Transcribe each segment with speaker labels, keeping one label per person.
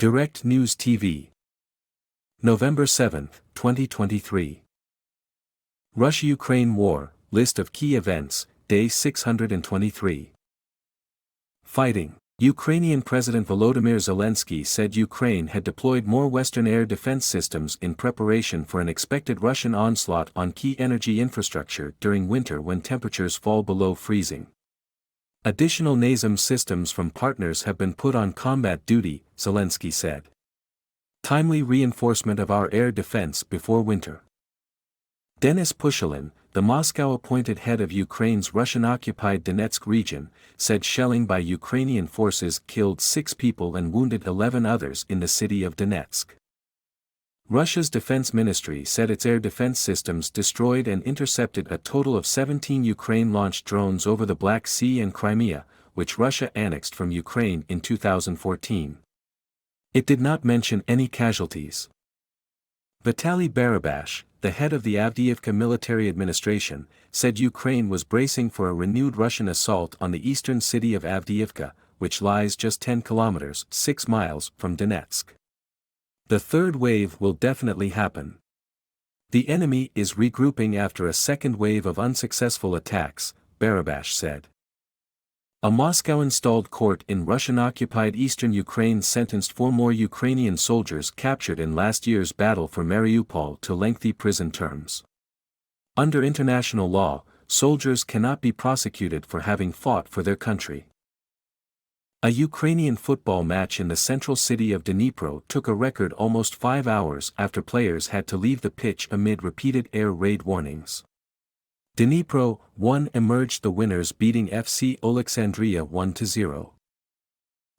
Speaker 1: Direct News TV. November 7, 2023. Russia-Ukraine War, List of Key Events, Day 623. Fighting. Ukrainian President Volodymyr Zelensky said Ukraine had deployed more Western air defense systems in preparation for an expected Russian onslaught on key energy infrastructure during winter when temperatures fall below freezing. Additional NASAMS systems from partners have been put on combat duty, Zelensky said. Timely reinforcement of our air defense before winter. Denis Pushilin, the Moscow-appointed head of Ukraine's Russian-occupied Donetsk region, said shelling by Ukrainian forces killed 6 people and wounded 11 others in the city of Donetsk. Russia's defense ministry said its air defense systems destroyed and intercepted a total of 17 Ukraine-launched drones over the Black Sea and Crimea, which Russia annexed from Ukraine in 2014. It did not mention any casualties. Vitaly Barabash, the head of the Avdiivka military administration, said Ukraine was bracing for a renewed Russian assault on the eastern city of Avdiivka, which lies just 10 kilometers (6 miles) from Donetsk. The third wave will definitely happen. The enemy is regrouping after a second wave of unsuccessful attacks, Barabash said. A Moscow-installed court in Russian-occupied eastern Ukraine sentenced 4 more Ukrainian soldiers captured in last year's battle for Mariupol to lengthy prison terms. Under international law, soldiers cannot be prosecuted for having fought for their country. A Ukrainian football match in the central city of Dnipro took a record almost 5 hours after players had to leave the pitch amid repeated air raid warnings. Dnipro 1 emerged the winners, beating FC Alexandria 1-0.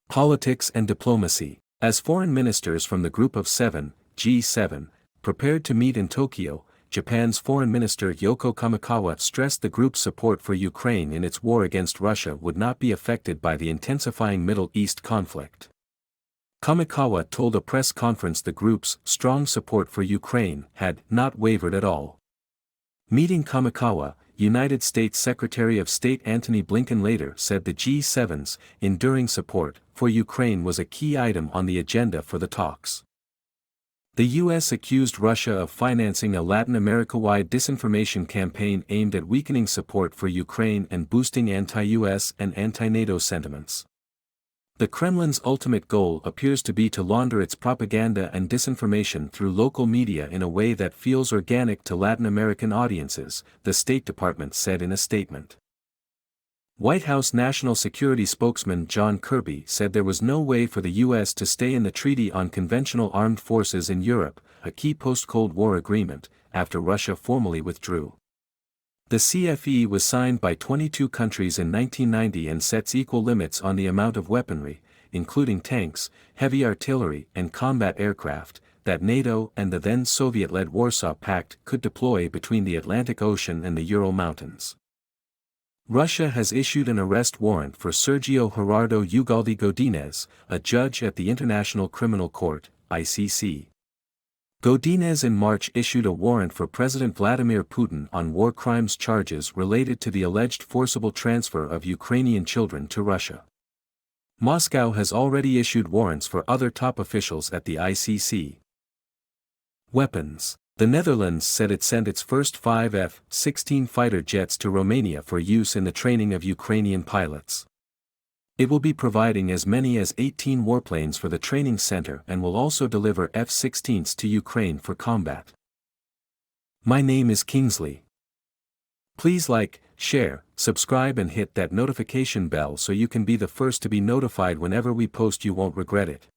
Speaker 1: Politics and diplomacy. As foreign ministers from the Group of Seven, G7, prepared to meet in Tokyo, Japan's Foreign Minister Yoko Kamikawa stressed the group's support for Ukraine in its war against Russia would not be affected by the intensifying Middle East conflict. Kamikawa told a press conference the group's strong support for Ukraine had not wavered at all. Meeting Kamikawa, United States Secretary of State Antony Blinken later said the G7's enduring support for Ukraine was a key item on the agenda for the talks. The U.S. accused Russia of financing a Latin America-wide disinformation campaign aimed at weakening support for Ukraine and boosting anti-U.S. and anti-NATO sentiments. The Kremlin's ultimate goal appears to be to launder its propaganda and disinformation through local media in a way that feels organic to Latin American audiences, the State Department said in a statement. White House National Security spokesman John Kirby said there was no way for the U.S. to stay in the Treaty on Conventional Armed Forces in Europe, a key post-Cold War agreement, after Russia formally withdrew. The CFE was signed by 22 countries in 1990 and sets equal limits on the amount of weaponry, including tanks, heavy artillery and combat aircraft, that NATO and the then Soviet-led Warsaw Pact could deploy between the Atlantic Ocean and the Ural Mountains. Russia has issued an arrest warrant for Sergio Gerardo Ugalde Godinez, a judge at the International Criminal Court, ICC. Godinez in March issued a warrant for President Vladimir Putin on war crimes charges related to the alleged forcible transfer of Ukrainian children to Russia. Moscow has already issued warrants for other top officials at the ICC. Weapons. The Netherlands said it sent its first 5 F-16 fighter jets to Romania for use in the training of Ukrainian pilots. It will be providing as many as 18 warplanes for the training center and will also deliver F-16s to Ukraine for combat. My name is Kingsley. Please like, share, subscribe and hit that notification bell so you can be the first to be notified whenever we post. You won't regret it.